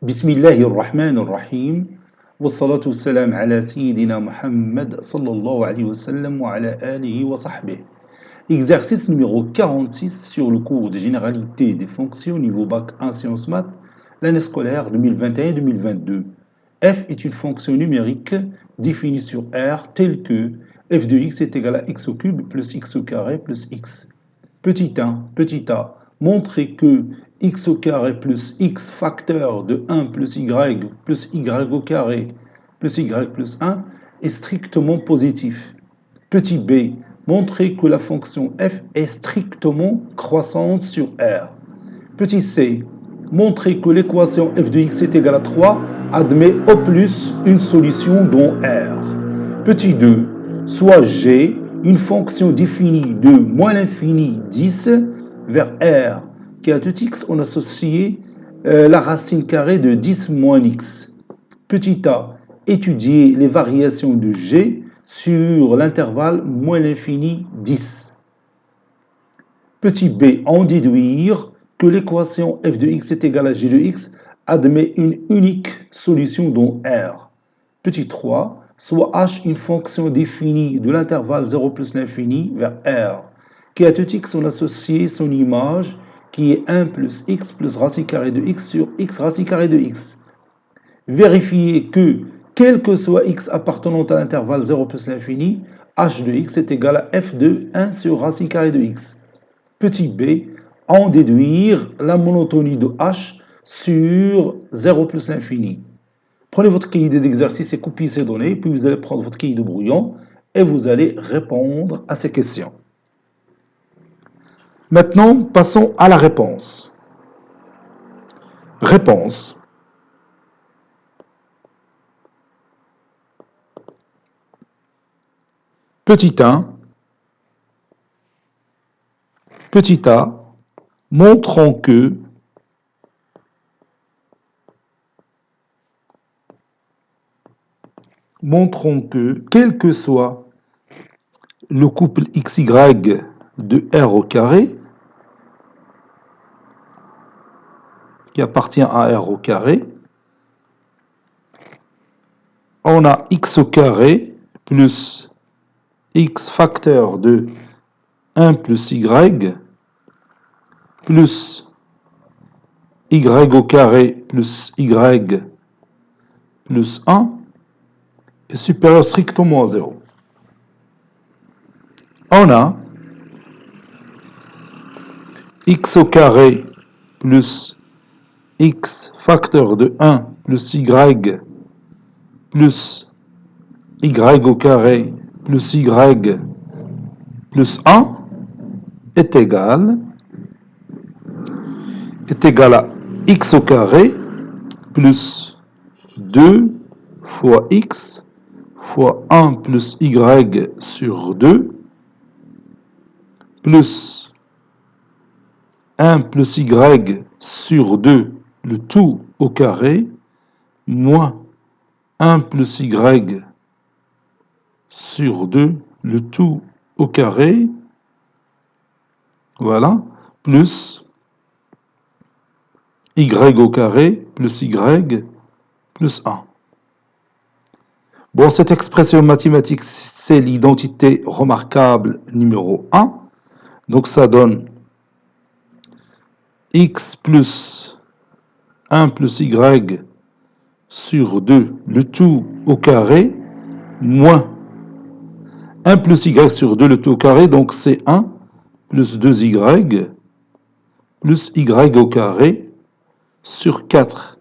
بسم الله الرحمن الرحيم والصلاة والسلام على سيدنا Muhammad sallallahu alayhi wa sallam wa ala alihi wa sahbihi. Exercice numéro 46 sur le cours de généralité des fonctions niveau bac 1 sciences maths, l'année scolaire 2021-2022. F est une fonction numérique définie sur R telle que f de x est égal à x au cube plus x au carré plus x. Petit a, montrer que x au carré plus x facteur de 1 plus y au carré plus y plus 1 est strictement positif. Petit b, montrer que la fonction f est strictement croissante sur R. Petit c, montrer que l'équation f de x est égale à 3 admet au plus une solution dans R. Petit 2, soit g, une fonction définie de moins l'infini 10 vers R, qui à tout x, on associe la racine carrée de 10 moins x. Petit a, étudier les variations de g sur l'intervalle moins l'infini 10. Petit b, en déduire que l'équation f de x est égale à g de x admet une unique solution dans R. Petit 3, soit h une fonction définie de l'intervalle 0 plus l'infini vers R, qui à tout x on associe son image qui est 1 plus x plus racine carrée de x sur x racine carrée de x. Vérifiez que, quel que soit x appartenant à l'intervalle 0 plus l'infini, h de x est égal à f de 1 sur racine carrée de x. Petit b, en déduire la monotonie de h sur 0 plus l'infini. Prenez votre cahier des exercices et copiez ces données, puis vous allez prendre votre cahier de brouillon et vous allez répondre à ces questions. Maintenant, passons à la réponse. Réponse. Petit 1, petit a, montrons que quel que soit le couple xy de R au carré, qui appartient à R au carré, on a x au carré plus x facteur de 1 plus y plus y au carré plus y plus 1 est supérieur strictement à 0. On a x au carré plus x facteur de 1 plus y plus y au carré plus y plus 1 est égal à x au carré plus 2 fois x fois 1 plus y sur 2 plus 1 plus y sur 2 le tout au carré moins 1 plus y sur 2 le tout au carré, voilà, plus y au carré plus y plus 1. Bon, cette expression mathématique, c'est l'identité remarquable numéro 1. Donc ça donne x plus 1 plus y sur 2 le tout au carré moins 1 plus y sur 2 le tout au carré, donc c'est 1 plus 2y plus y au carré sur 4,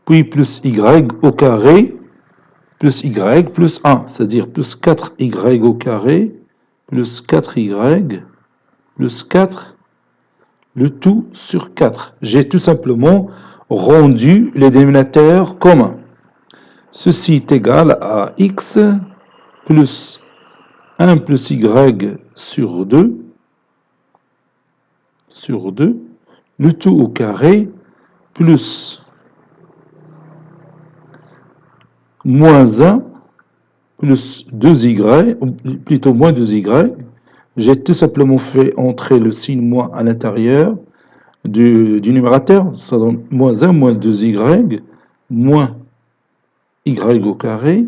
puis plus y au carré plus y plus 1, c'est-à-dire plus 4y au carré plus 4y plus 4, le tout sur 4. J'ai tout simplement rendu les dénominateurs communs. Ceci est égal à x plus 1 plus y sur 2, le tout au carré, plus moins 1, plus 2y, ou plutôt moins 2y. J'ai tout simplement fait entrer le signe moins à l'intérieur. du numérateur, ça donne moins 1 moins 2y moins y au carré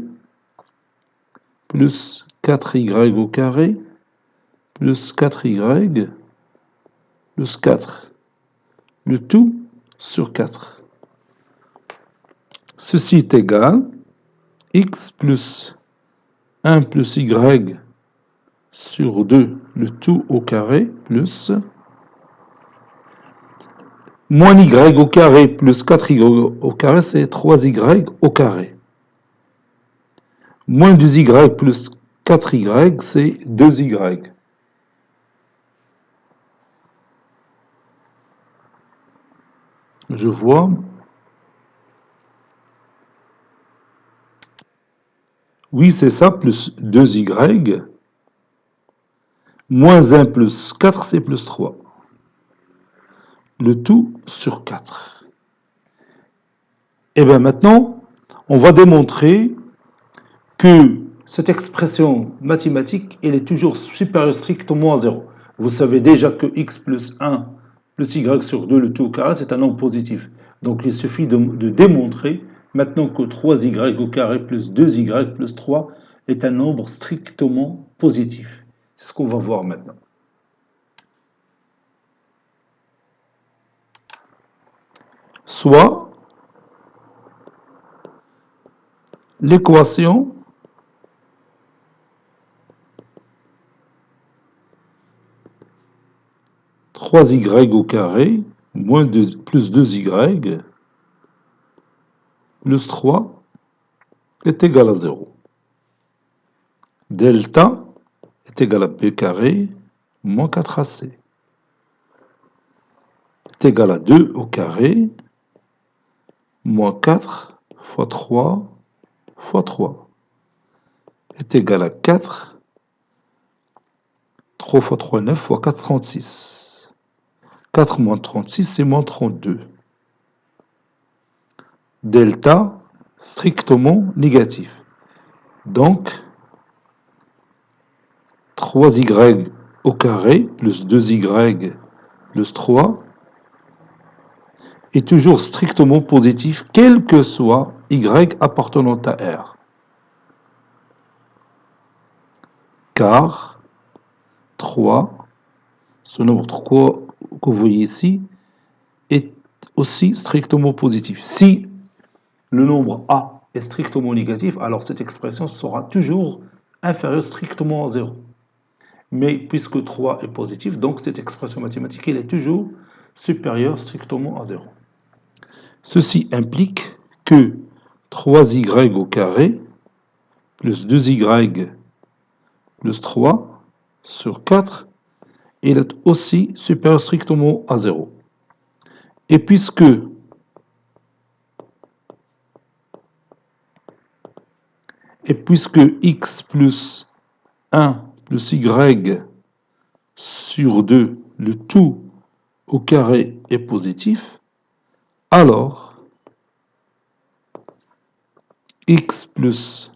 plus 4y au carré plus 4y plus 4. Le tout sur 4. Ceci est égal x plus 1 plus y sur 2, le tout au carré, plus moins y au carré plus 4y au carré, c'est 3y au carré. Moins 2y plus 4y, c'est 2y. Je vois. Oui, c'est ça, plus 2y. Moins 1 plus 4, c'est plus 3. Le tout sur 4. Et bien maintenant, on va démontrer que cette expression mathématique, elle est toujours supérieure strictement à 0. Vous savez déjà que x plus 1 plus y sur 2, le tout au carré, c'est un nombre positif. Donc il suffit de démontrer maintenant que 3y au carré plus 2y plus 3 est un nombre strictement positif. C'est ce qu'on va voir maintenant. Soit l'équation « 3y au carré moins 2, plus 2y plus 3 est égal à 0. Delta est égal à b carré moins 4ac est égal à 2 au carré moins 4 fois 3 fois 3 est égal à 4. 3 fois 3, 9 fois 4, 36. 4 moins 36, c'est moins 32. Delta, strictement négatif. Donc, 3y au carré plus 2y plus 3 est toujours strictement positif, quel que soit y appartenant à R. Car 3, ce nombre 3 que vous voyez ici, est aussi strictement positif. Si le nombre A est strictement négatif, alors cette expression sera toujours inférieure strictement à 0. Mais puisque 3 est positif, donc cette expression mathématique elle est toujours supérieure strictement à 0. Ceci implique que 3y au carré plus 2y plus 3 sur 4 il est aussi supérieur strictement à 0. Et puisque x plus 1 plus y sur 2, le tout au carré est positif, alors x plus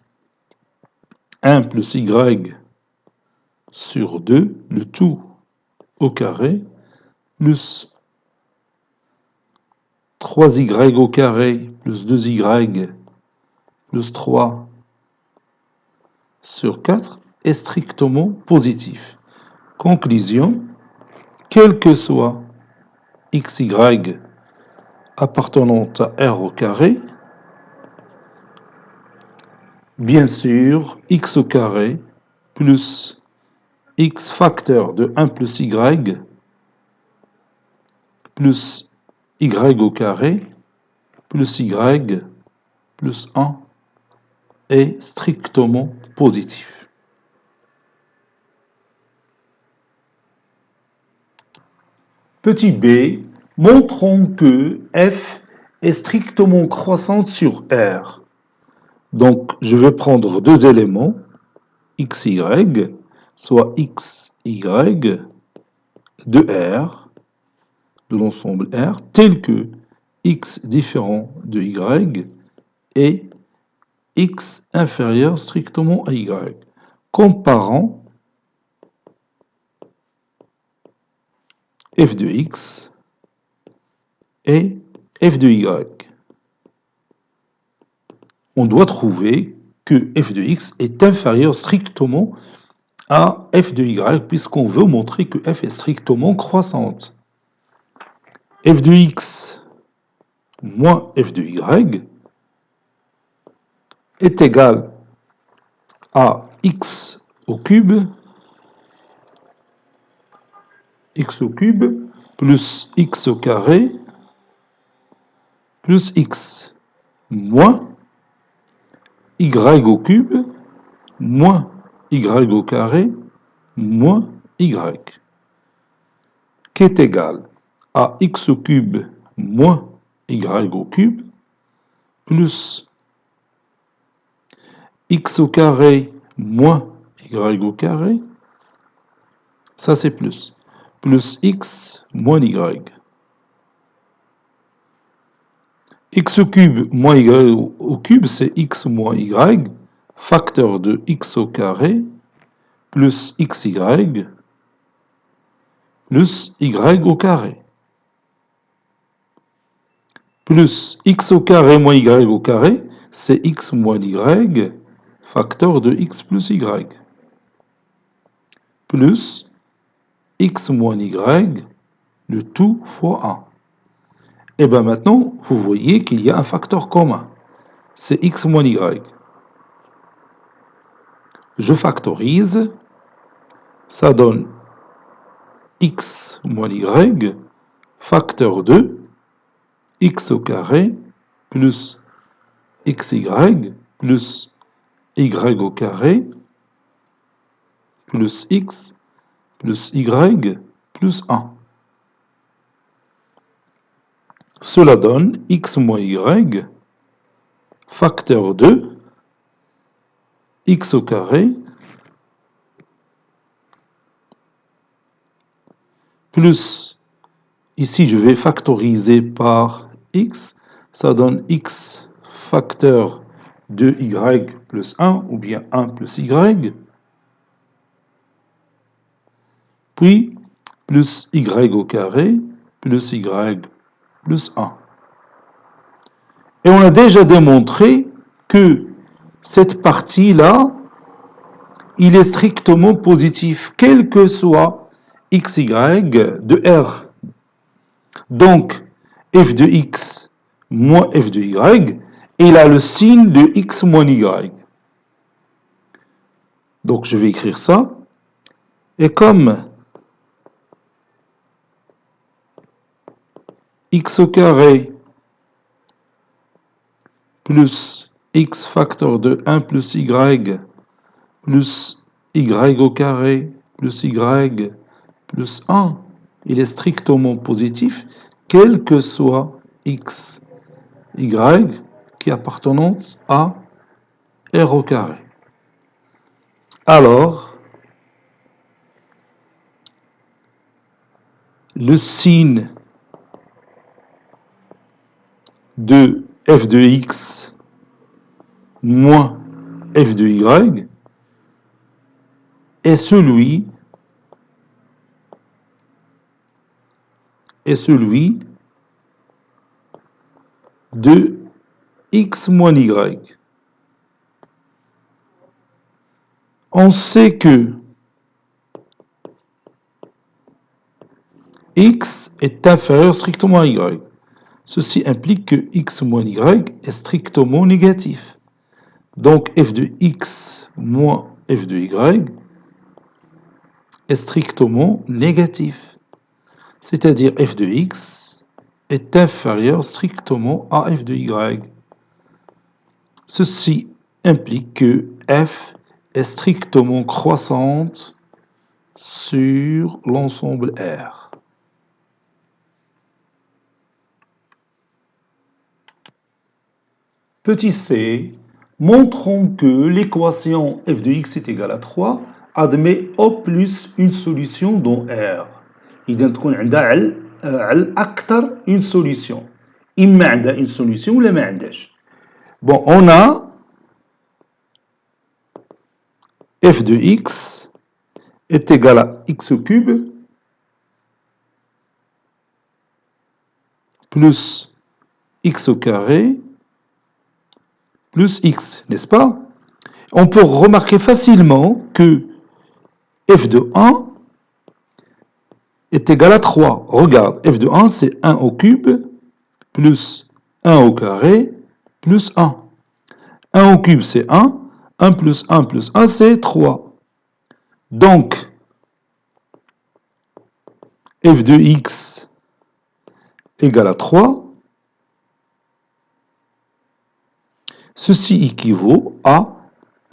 1 plus y sur 2, le tout au carré, plus 3y au carré plus 2y plus 3 sur 4 est strictement positif. Conclusion, quel que soit xy appartenant à R au carré, bien sûr, x au carré plus x facteur de 1 plus y plus y au carré plus y plus 1 est strictement positif. Petit b, montrons que f est strictement croissante sur R. Donc, je vais prendre deux éléments, xy, soit xy de R, de l'ensemble R, tel que x différent de y et x inférieur strictement à y. Comparons f de x et f de y. On doit trouver que f de x est inférieur strictement à f de y, puisqu'on veut montrer que f est strictement croissante. F de x moins f de y est égal à x au cube plus x au carré plus x moins y au cube moins y au carré moins y, qui est égal à x au cube moins y au cube plus x au carré moins y au carré, ça c'est plus x moins y. X au cube moins y au cube, c'est x moins y, facteur de x au carré, plus xy, plus y au carré. Plus x au carré moins y au carré, c'est x moins y, facteur de x plus y. Plus x moins y, le tout fois 1. Et bien maintenant, vous voyez qu'il y a un facteur commun. C'est x moins y. Je factorise, ça donne x moins y, facteur de x au carré, plus xy, plus y au carré, plus x, plus y, plus 1. Cela donne x moins y, facteur de x au carré, plus, ici je vais factoriser par x, ça donne x facteur de y plus 1, ou bien 1 plus y, puis plus y au carré, plus y plus 1. Et on a déjà démontré que cette partie-là, il est strictement positif, quel que soit xy de R. Donc, f de x moins f de y, il a le signe de x moins y. Donc, je vais écrire ça. Et comme x au carré plus x facteur de 1 plus y plus y au carré plus y plus 1, il est strictement positif, quel que soit x, y qui appartenant à r au carré. Alors, le signe de f de x moins f de y est celui de x moins y. On sait que x est inférieur strictement à y. Ceci implique que x moins y est strictement négatif. Donc f de x moins f de y est strictement négatif. C'est-à-dire f de x est inférieur strictement à f de y. Ceci implique que f est strictement croissante sur l'ensemble R. Petit c, montrons que l'équation f de x est égale à 3 admet au plus une solution dans R. إذا تكون عندها على الأكثر une solution. إما عندها une solution ولا ما عندهاش. Bon, on a f de x est égal à x au cube plus x au carré plus x, n'est-ce pas? On peut remarquer facilement que f de 1 est égal à 3. Regarde, f de 1, c'est 1 au cube plus 1 au carré plus 1. 1 au cube, c'est 1. 1 plus 1 plus 1, c'est 3. Donc, f de x égale à 3. Ceci équivaut à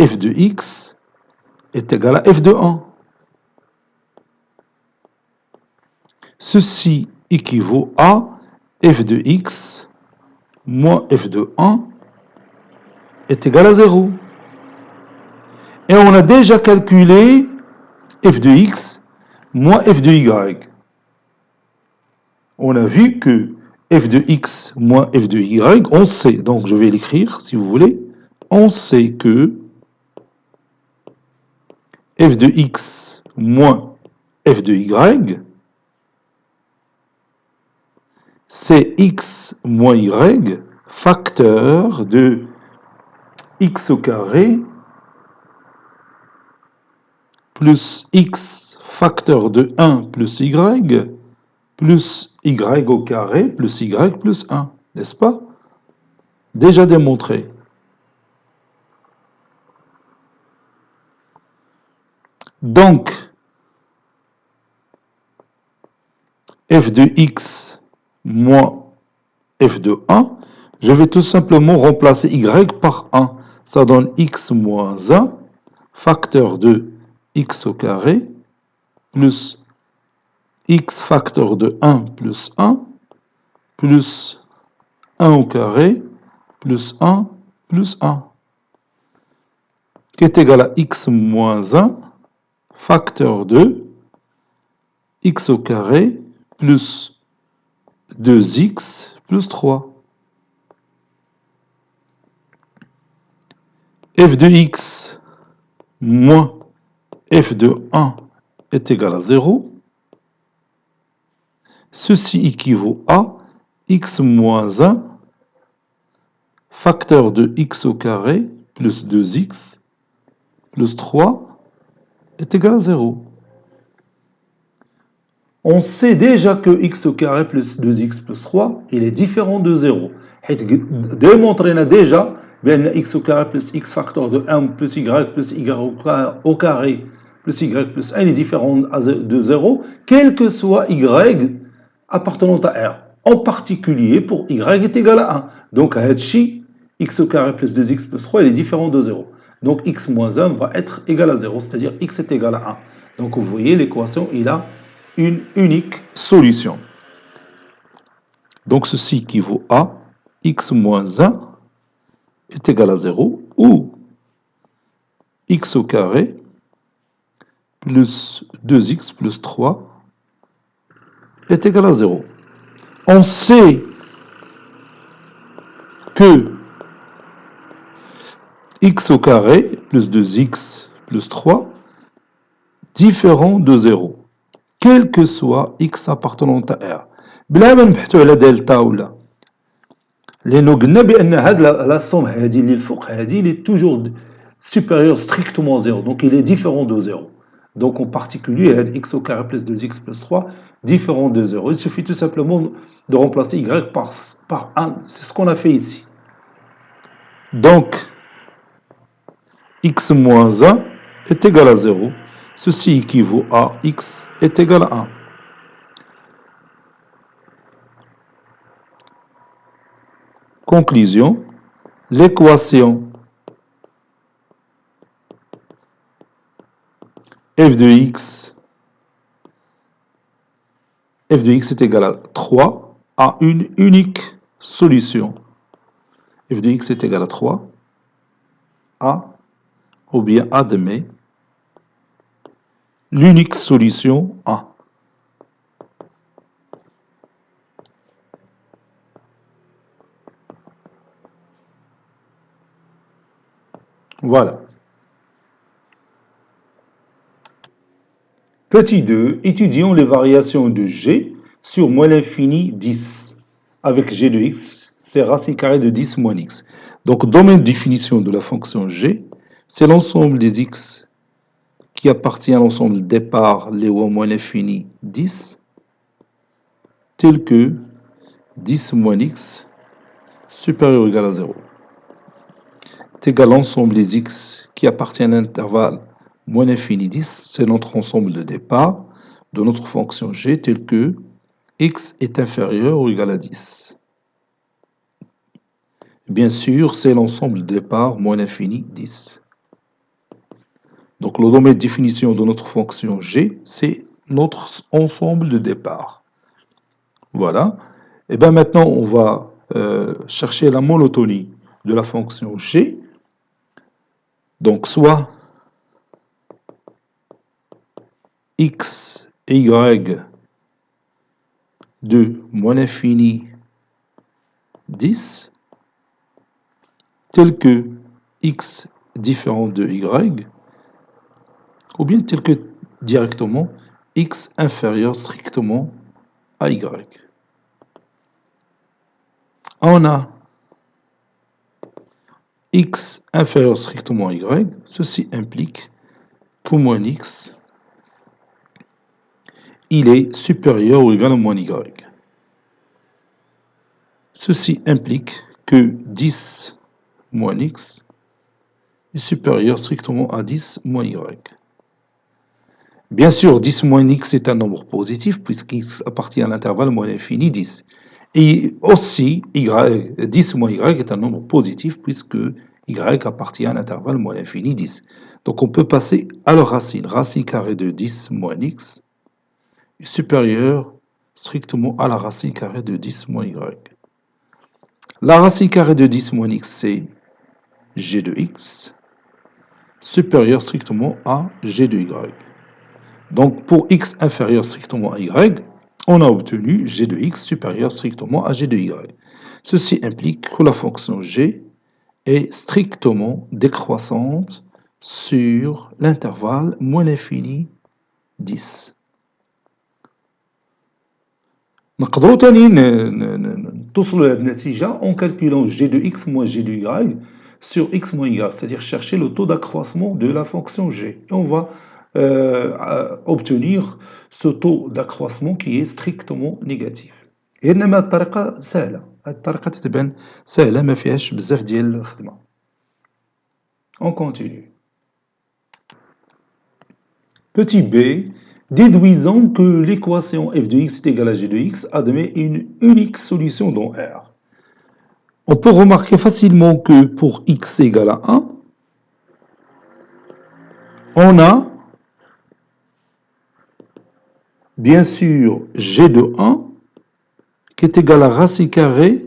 f de x est égal à f de 1. Ceci équivaut à f de x moins f de 1 est égal à 0. Et on a déjà calculé f de x moins f de y. On a vu que f de x moins f de y, on sait, donc je vais l'écrire si vous voulez, on sait que f de x moins f de y, c'est x moins y facteur de x au carré plus x facteur de 1 plus y plus y au carré plus y plus 1, n'est-ce pas? Déjà démontré. Donc, f de x moins f de 1, je vais tout simplement remplacer y par 1. Ça donne x moins 1, facteur de x au carré, plus x facteur de 1 plus 1, plus 1 au carré, plus 1, plus 1, qui est égal à x moins 1, facteur de x au carré, plus 2x, plus 3. f de x moins f de 1 est égal à 0. Ceci équivaut à x moins 1 facteur de x au carré plus 2x plus 3 est égal à 0. On sait déjà que x au carré plus 2x plus 3, il est différent de 0. Démontré déjà que x au carré plus x facteur de 1 plus y au carré plus y plus 1 est différent de 0, quel que soit y appartenant à R. En particulier pour y est égal à 1. Donc, x au carré plus 2x plus 3, il est différent de 0. Donc, x moins 1 va être égal à 0, c'est-à-dire x est égal à 1. Donc, vous voyez, l'équation, il a une unique solution. Donc, ceci équivaut à x moins 1 est égal à 0, ou x au carré plus 2x plus 3 est égal à 0. On sait que x au carré plus 2x plus 3 différent de 0, quel que soit x appartenant à R. بلا ما نبحثوا على دلتا ولا، لأنه قلنا بأن هاد لا somme هذه اللي الفوق هذه il est toujours supérieur strictement 0, donc il est différent de 0. Donc en particulier, x au carré plus 2x plus 3 différent de 0. Il suffit tout simplement de remplacer y par 1. C'est ce qu'on a fait ici. Donc, x moins 1 est égal à 0. Ceci équivaut à x est égal à 1. Conclusion, l'équation f de x est égal à 3 a une unique solution. f de x est égal à 3 a, ou bien admet, l'unique solution A. Voilà. Petit 2, étudions les variations de G sur moins l'infini 10. avec g de x, c'est racine carrée de 10 moins x. Donc, domaine de définition de la fonction g, c'est l'ensemble des x qui appartient à l'ensemble départ, les ou moins l'infini 10, tel que 10 moins x supérieur ou égal à 0. C'est égal à l'ensemble des x qui appartiennent à l'intervalle moins l'infini 10, c'est notre ensemble de départ de notre fonction g, tel que x est inférieur ou égal à 10. Bien sûr, c'est l'ensemble de départ moins l'infini 10. Donc, le domaine de définition de notre fonction g, c'est notre ensemble de départ. Voilà. Et bien maintenant, on va chercher la monotonie de la fonction g. Donc, soit x et y de moins l'infini 10, tel que x différent de y, ou bien tel que directement x inférieur strictement à y. On a x inférieur strictement à y, ceci implique que moins x, il est supérieur ou égal à moins y. Ceci implique que 10 moins x est supérieur strictement à 10 moins y. Bien sûr, 10 moins x est un nombre positif puisqu'x appartient à l'intervalle moins l'infini 10. Et aussi, 10 moins y est un nombre positif puisque y appartient à l'intervalle moins l'infini 10. Donc on peut passer à la racine. Racine carrée de 10 moins x est supérieure strictement à la racine carrée de 10 moins y. La racine carrée de 10 moins x, c'est g de x, supérieur strictement à g de y. Donc, pour x inférieur strictement à y, on a obtenu g de x supérieur strictement à g de y. Ceci implique que la fonction g est strictement décroissante sur l'intervalle moins l'infini 10. نقدروا تاني توصلوا لهذه النتيجة en calculant g de x moins g de y sur x moins y, c'est-à-dire chercher le taux d'accroissement de la fonction g. Et on va obtenir ce taux d'accroissement qui est strictement négatif. إنما الطريقة سهلة، هذه الطريقة تتبان سهلة ما فيهاش بزاف ديال الخدمة. On continue. Petit b, déduisons que l'équation f de x est égale à g de x admet une unique solution dans R. On peut remarquer facilement que pour x égale à 1, on a bien sûr g de 1 qui est égal à racine carrée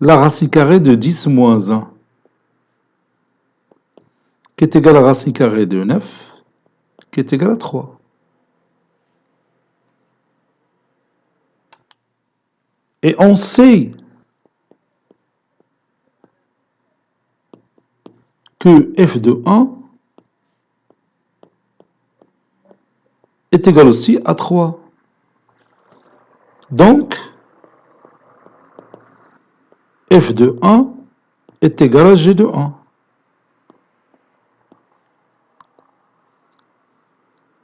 la racine carrée de 10 moins 1 qui est égal à racine carrée de 9 qui est égal à 3. Et on sait que f de 1 est égal aussi à 3. Donc, f de 1 est égal à g de 1.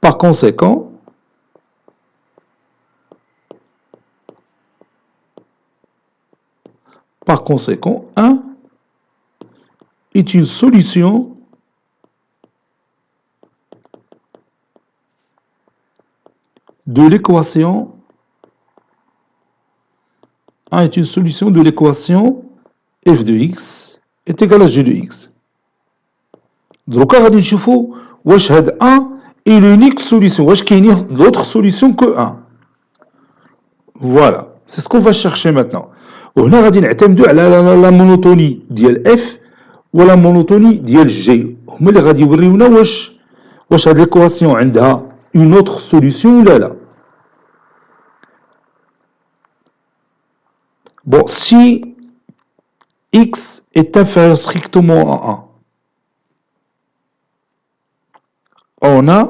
Par conséquent, Par conséquent, 1 est une solution de l'équation 1 est une solution de l'équation f de x est égal à g de x. Donc, غادي نشوفوا واش هاد 1 est l'unique solution, واش كاينين d'autres solutions que 1. Voilà, c'est ce qu'on va chercher maintenant. وهنا غادي نعتمدوا على لا مونوتوني ديال اف ولا مونوتوني ديال جي، هما اللي غادي يوريونا واش هاد ليكواسيون عندها une autre solution ولا لا. Bon, si x est inférieur strictement à 1, on a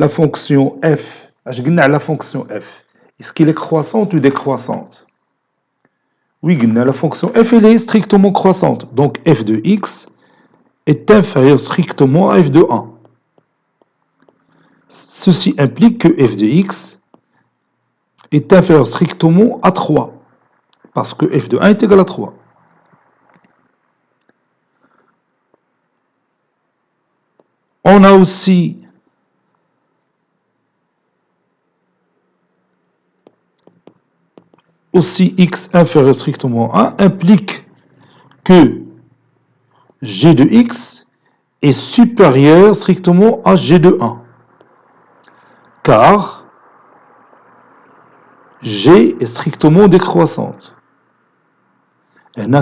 la fonction f, la fonction f, est-ce qu'elle est croissante ou décroissante? Oui, la fonction f elle est strictement croissante. Donc f de x est inférieur strictement à f de 1. Ceci implique que f de x est inférieur strictement à 3. Parce que f de 1 est égal à 3. On a aussi x inférieur strictement à 1 implique que g de x est supérieur strictement à g de 1. Car g est strictement décroissante.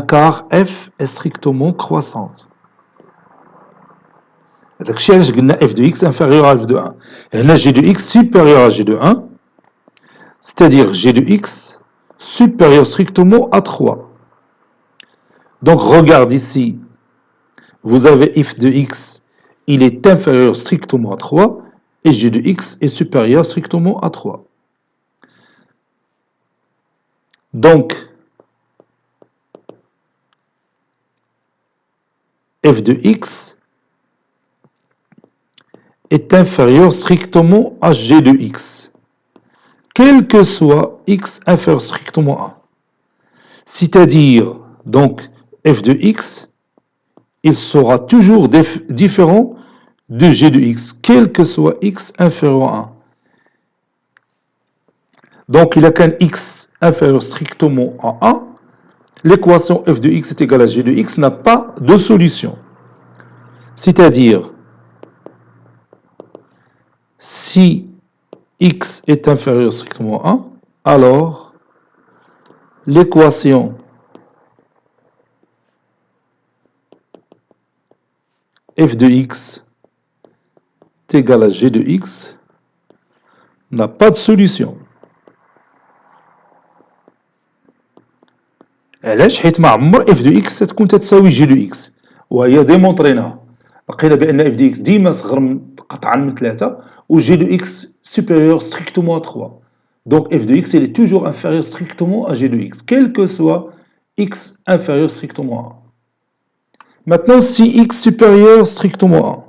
Car f est strictement croissante. Donc, si on a f de x inférieur à f de 1, on a g de x supérieur à g de 1, c'est-à-dire g de x supérieur strictement à 3. Donc, regarde ici, vous avez f de x, il est inférieur strictement à 3, et g de x est supérieur strictement à 3. Donc, f de x est inférieur strictement à g de x, quel que soit x inférieur strictement à 1. C'est-à-dire, donc, f de x, il sera toujours différent de g de x, quel que soit x inférieur à 1. Donc, il n'y a qu'un x inférieur strictement à 1, l'équation f de x est égale à g de x n'a pas de solution. C'est-à-dire, si x est inférieur strictement à 1, alors l'équation f de x est égale à g de x n'a pas de solution. علاش؟ حيت ما عمر f de x تكون تساوي g de x، وهي ديمونطريناها، لقينا بان f de x ديما صغر قطعا من 3 و g de x supérieur strictement à 3. Donc f de x il est toujours inférieur strictement à g de x, quel que soit x inférieur strictement à 1. Maintenant, si x supérieur strictement à 1,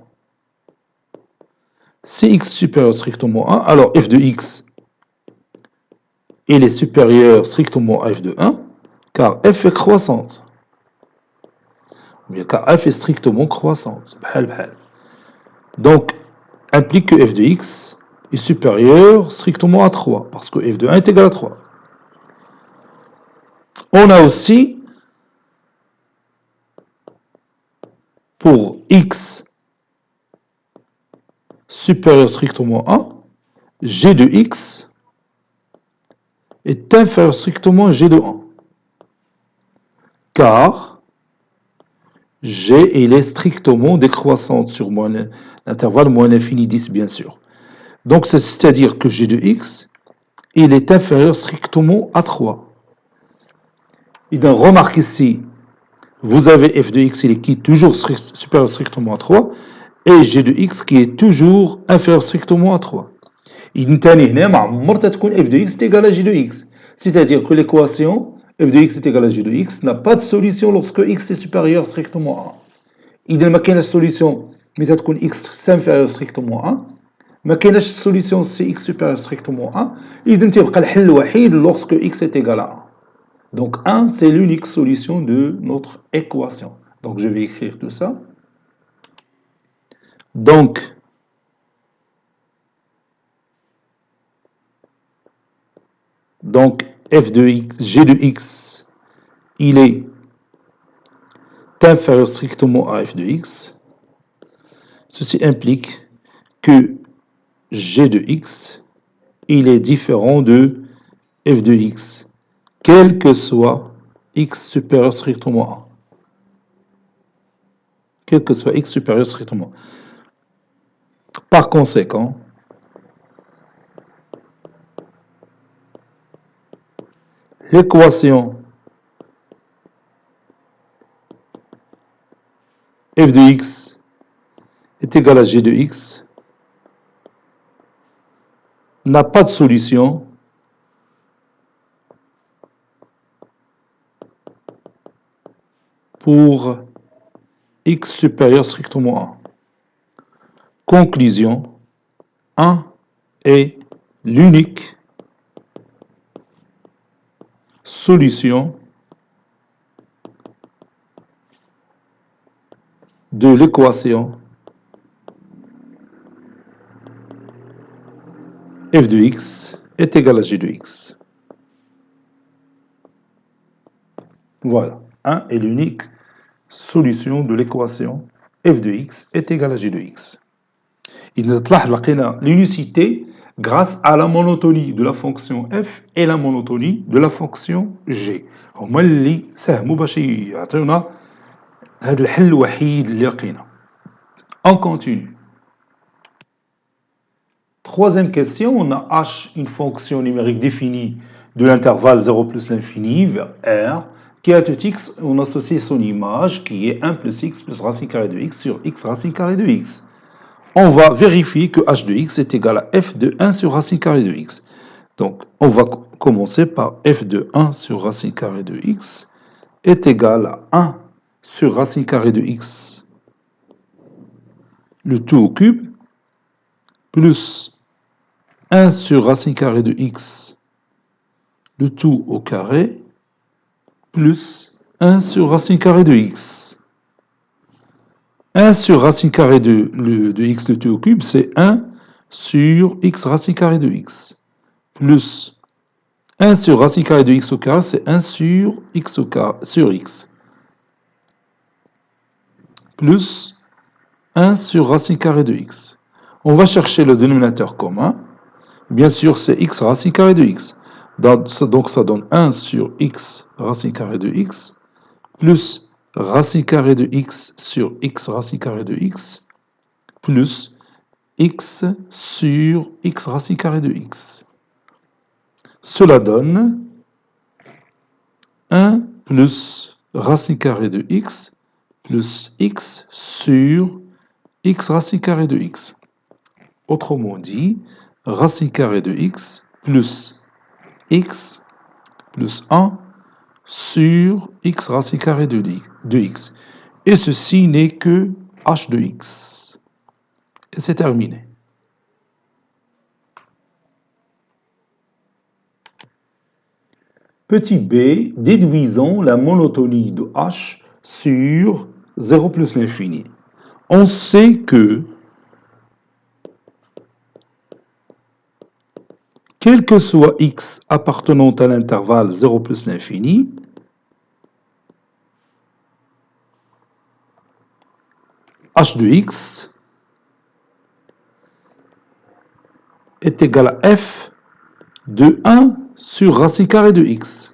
si x supérieur strictement à 1, alors f de x il est supérieur strictement à f de 1, car f est croissante. Car f est strictement croissante. Donc, implique que f de x est supérieur strictement à 3, parce que f de 1 est égal à 3. On a aussi, pour x supérieur strictement à 1, g de x est inférieur strictement à g de 1. Car g il est strictement décroissant sur l'intervalle moins l'infini 10, bien sûr. Donc, c'est-à-dire que g de x, il est inférieur strictement à 3. Et donc, remarque ici, vous avez f de x qui est toujours supérieur strictement à 3, et g de x qui est toujours inférieur strictement à 3. إذن تاني هنا ما عمرها تكون f de x est égal à g de x. C'est-à-dire que l'équation f de x est égal à g de x n'a pas de solution lorsque x est supérieur strictement à 1. إذا ما كايناش solution ملي تكون x inférieur strictement à 1. ما كايناش solution si x supérieur strictement à 1. إذن تيبقى الحل الوحيد lorsque x est égal à 1. Donc 1, c'est l'unique solution de notre équation. Donc je vais écrire tout ça. Donc, f de x, g de x, il est inférieur strictement à f de x. Ceci implique que g de x, il est différent de f de x, quel que soit x supérieur strictement à 1. Quel que soit x supérieur strictement. Par conséquent, l'équation f de x est égale à g de x n'a pas de solution pour x supérieur strictement à 1. Conclusion, 1 est l'unique solution de l'équation f de x est égal à g de x. Voilà, 1 est l'unique solution de l'équation f de x est égal à g de x. L'unicité grâce à la monotonie de la fonction f et la monotonie de la fonction g. هما اللي ساهموا باش يعطيونا هذا الحل الوحيد اللي لقينا. On continue. Troisième question, on a h, une fonction numérique définie de l'intervalle 0 plus l'infini vers r, qui à tout x, on associe son image qui est 1 plus x plus racine carrée de x sur x racine carrée de x. On va vérifier que h de x est égal à f de 1 sur racine carrée de x. Donc, on va commencer par f de 1 sur racine carrée de x est égal à 1 sur racine carrée de x, le tout au cube, plus 1 sur racine carrée de x, le tout au carré, plus 1 sur racine carrée de x. 1 sur racine carrée de x, le tout au cube, c'est 1 sur x racine carrée de x. Plus 1 sur racine carrée de x au carré, c'est 1 sur x au carré, sur x. Plus 1 sur racine carrée de x. On va chercher le dénominateur commun. Bien sûr, c'est x racine carrée de x. Donc, ça donne 1 sur x racine carrée de x, plus racine carrée de x sur x racine carrée de x, plus x sur x racine carrée de x. Cela donne 1 plus racine carrée de x, plus x sur x racine carrée de x. Autrement dit, racine carrée de x plus 1 sur x racine carrée de x. Et ceci n'est que h de x. Et c'est terminé. Petit b, déduisons la monotonie de h sur 0 plus l'infini. On sait que quel que soit x appartenant à l'intervalle 0 plus l'infini, h de x est égal à f de 1 sur racine carrée de x.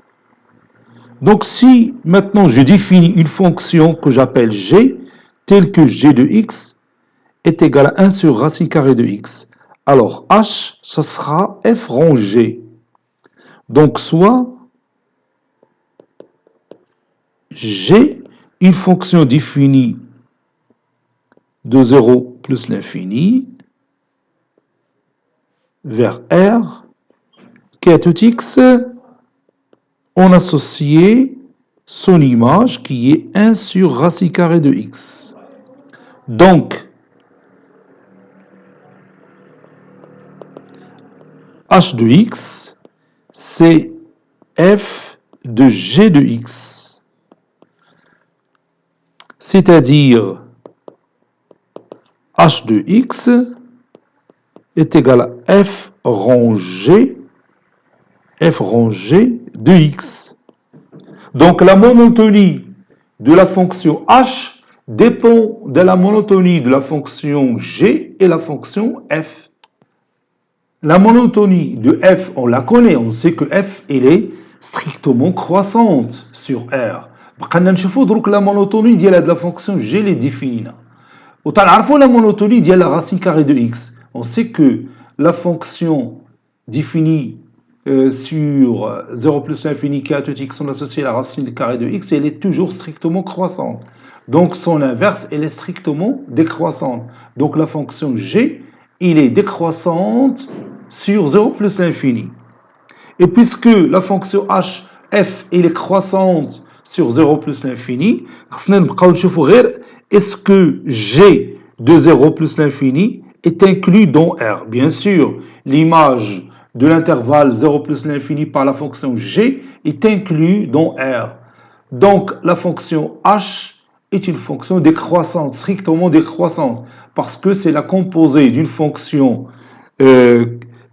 Donc si maintenant je définis une fonction que j'appelle g, telle que g de x est égal à 1 sur racine carrée de x, alors h, ça sera f rond g. Donc soit g, une fonction définie de 0 plus l'infini, vers r, qui à tout x, on associé son image qui est 1 sur racine carrée de x. Donc, h de x, c'est f de g de x. C'est-à-dire, h de x est égal à f rond g de x. Donc la monotonie de la fonction h dépend de la monotonie de la fonction g et la fonction f. La monotonie de f, on la connaît, on sait que f, elle est strictement croissante sur R. بقينا نشوفوا دروك la monotonie ديال هاد la fonction g اللي définie. وتنعرفوا la monotonie ديال la racine carrée de x. On sait que la fonction définie sur 0 plus l'infini qui a tout x, on associe la racine carrée de x, elle est toujours strictement croissante. Donc son inverse, elle est strictement décroissante. Donc la fonction g, elle est décroissante sur 0 plus l'infini. Et puisque la fonction h, f, elle est croissante sur 0 plus l'infini, est-ce que g de 0 plus l'infini est inclus dans R? Bien sûr, l'image de l'intervalle 0 plus l'infini par la fonction g est inclus dans R. Donc, la fonction h est une fonction décroissante, strictement décroissante, parce que c'est la composée d'une fonction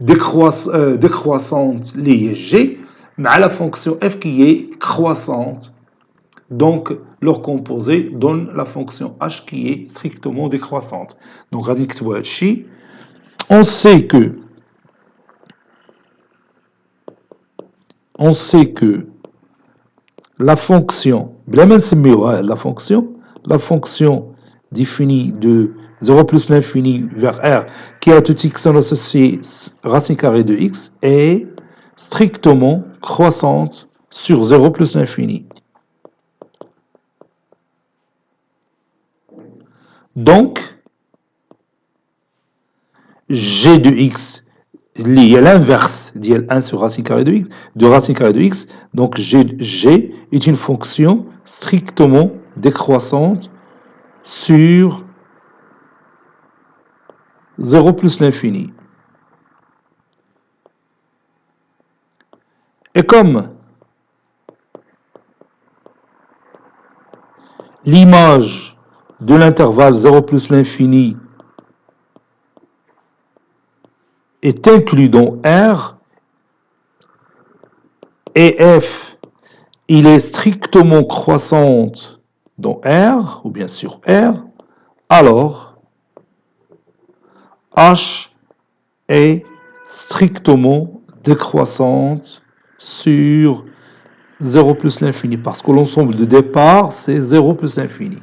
décroissante liée g, mais à la fonction f qui est croissante. Donc, leur composé donne la fonction h qui est strictement décroissante. Donc, on sait que la fonction définie de 0 plus l'infini vers R, qui a tout x associé racine carrée de x, est strictement croissante sur 0 plus l'infini. Donc, g de x lié à l'inverse d'IL 1 sur racine carrée de x, donc g est une fonction strictement décroissante sur 0 plus l'infini. Et comme l'image de l'intervalle 0 plus l'infini est inclus dans R, et f, il est strictement croissante dans R, ou bien sur R, alors h est strictement décroissante sur 0 plus l'infini, parce que l'ensemble de départ, c'est 0 plus l'infini.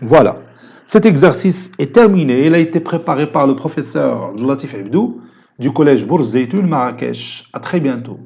Voilà. Cet exercice est terminé. Il a été préparé par le professeur Abdul Latif Abdou du collège Bourz Zeytoun Marrakech. À très bientôt.